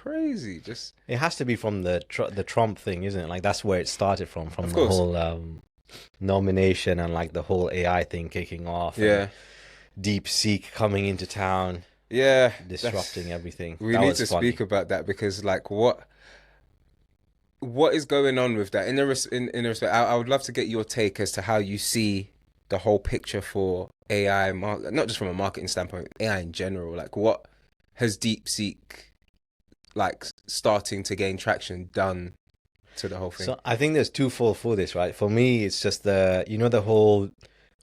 crazy. Just It has to be from the Trump thing, isn't it? Like that's where it started from of the course. whole nomination and like the whole AI thing kicking off and Yeah. DeepSeek coming into town, Yeah. That's disrupting everything. we That need was to speak funny. about that because like what is going on with that? In the respect, I would love to get your take as to how you see the whole picture for AI, not just from a marketing standpoint, AI in general. Like, what has DeepSeek like starting to gain traction done to the whole thing? So I think there's twofold for this, right? For me, it's just the whole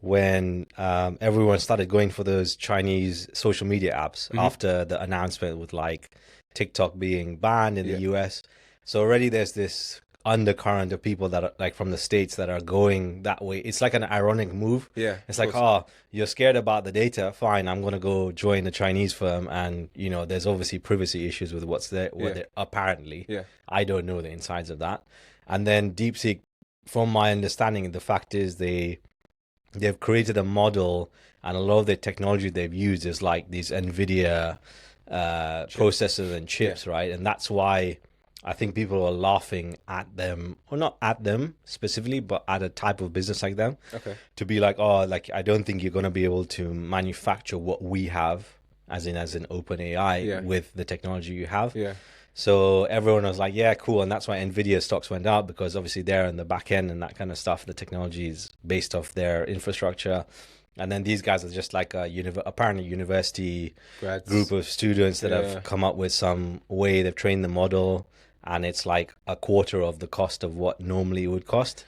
when everyone started going for those Chinese social media apps Hmm. after the announcement with like TikTok being banned in the Yeah, US. So already there's this undercurrent of people that are like from the States that are going that way. It's like an ironic move. yeah, It's of like, course. oh, you're scared about the data. Fine, I'm gonna go join a Chinese firm, and there's obviously privacy issues with what's there, what Yeah, they apparently. yeah, I don't know the insides of that. And then DeepSeek, from my understanding, the fact is they've created a model, and a lot of the technology they've used is like these Nvidia chips. processors and Yeah, chips, right? And that's why I think people are laughing at them, or not at them specifically, but at a type of business like them, okay. to be like, oh, like I don't think you're gonna be able to manufacture what we have, as in OpenAI Yeah, with the technology you have. yeah, So everyone was like, yeah, cool. And that's why Nvidia stocks went up, because obviously they're in the back end and that kind of stuff. The technology is based off their infrastructure. And then these guys are just like a apparently university group grads. of students that have Yeah, come up with some way they've trained the model, and it's like a quarter of the cost of what normally it would cost.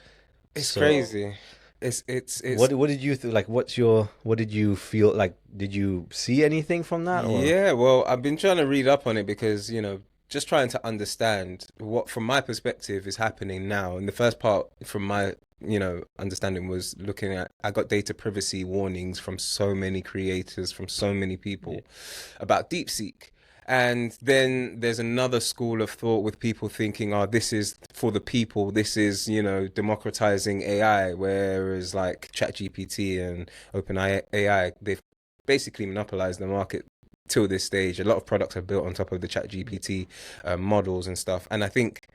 it's So crazy. It's what did you like? What did you feel like? Did you see anything from that or? Yeah, well, I've been trying to read up on it because, just trying to understand what, from my perspective, is happening now. And the first part, from my, understanding, was looking at, I got data privacy warnings from so many creators, from so many Yeah. people about DeepSeek. And then there's another school of thought with people thinking, oh, this is for the people, this is, democratizing AI, whereas like ChatGPT and OpenAI, they've basically monopolized the market till this stage. A lot of products are built on top of the ChatGPT models and stuff. And I think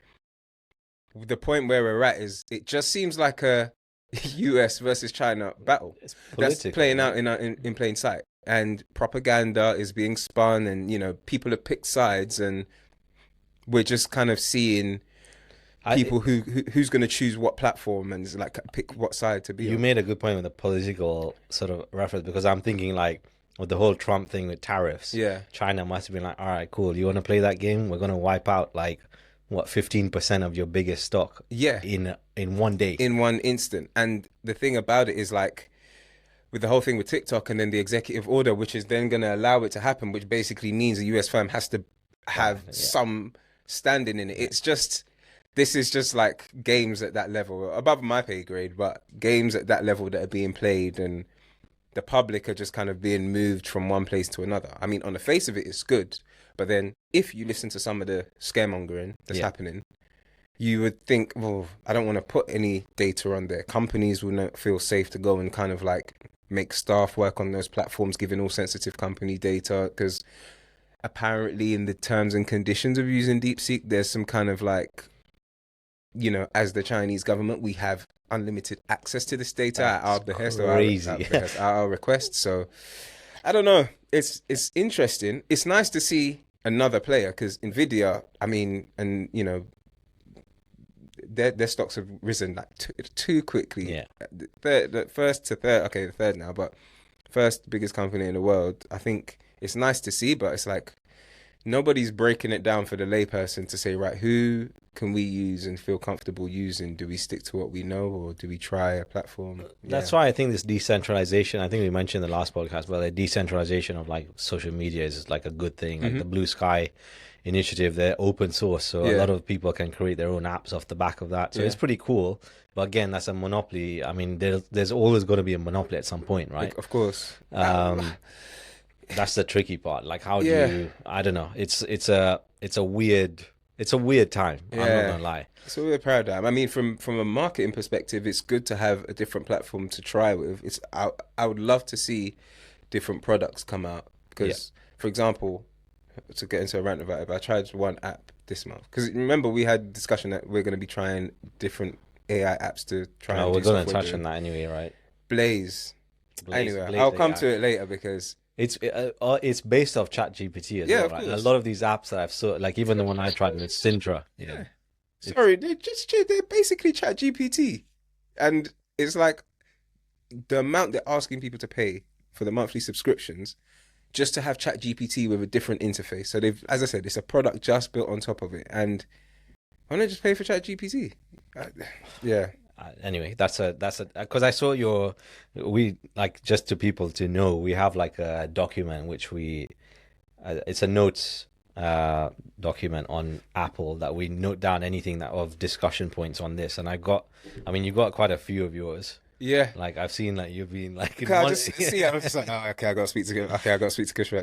the point where we're at is it just seems like a US versus China battle It's that's political, playing out right? in plain sight. And propaganda is being spun, and people have picked sides, and we're just kind of seeing I people who's going to choose what platform and like pick what side to be You on. made a good point with the political sort of reference, because I'm thinking like with the whole Trump thing with tariffs, Yeah, China must have been like, all right, cool. You want to play that game? We're gonna wipe out like what 15% of your biggest stock yeah, in one day. in one instant. And the thing about it is like with the whole thing with TikTok and then the executive order, which is then going to allow it to happen, which basically means a US firm has to Fine. have Yeah, some standing in it. yeah. It's just, this is just like games at that level, above my pay grade, but games at that level that are being played, and the public are just kind of being moved from one place to another. I mean, on the face of it, it's good. But then if you listen to some of the scaremongering that's Yeah. happening, you would think, well, I don't want to put any data on there. Companies will not feel safe to go and kind of like make staff work on those platforms, giving all sensitive company data. Because apparently, in the terms and conditions of using DeepSeek, there's some kind of like, as the Chinese government, we have unlimited access to this data at our That's behest or crazy. at our request. So I don't know. It's interesting. It's nice to see another player because Nvidia, I mean, and their stocks have risen like too quickly. Yeah. The first to third, okay, the third now, but first biggest company in the world. I think it's nice to see, but it's like nobody's breaking it down for the layperson to say, right, who can we use and feel comfortable using? Do we stick to what we know, or do we try a platform? Yeah, That's why I think this decentralization, I think we mentioned in the last podcast, but the decentralization of like social media is like a good thing. Like hmm, the Blue Sky initiative, they're open source, so a yeah, lot of people can create their own apps off the back of that. So yeah. it's pretty cool. But again, that's a monopoly. I mean, there's always going to be a monopoly at some point, right? Like, of course. Um, that's the tricky part. Like, how do Yeah, you? I don't know. It's a weird time. I'm not yeah. gonna lie. It's a weird paradigm. I mean, from a marketing perspective, it's good to have a different platform to try with. I would love to see different products come out Yeah, because, for example, to get into a rant about it, but I tried one app this month because remember we had discussion that we're going to be trying different AI apps to try No, and we're do gonna software touch on doing. that anyway, right? Blaze. Blaze, Anyway, Blaze I'll come AI. to it later because It's based off ChatGPT as yeah, well, of right? And a course. lot of these apps that I've saw, like even the one I tried with Syndra, Yeah. it's Sorry, they're basically Chat GPT, and it's like the amount they're asking people to pay for the monthly subscriptions just to have Chat GPT with a different interface. So they've, as I said, it's a product just built on top of it, and why not just pay for Chat GPT? Yeah, anyway, that's a because I saw we like just to people to know we have like a document which we it's a notes document on Apple that we note down anything that of discussion points on this, and I mean you got quite a few of yours. yeah. Like I've seen like you've been like in Okay, I one, just see. I was just like, oh, okay, I got to speak to him. Okay, I got to speak to Kushman.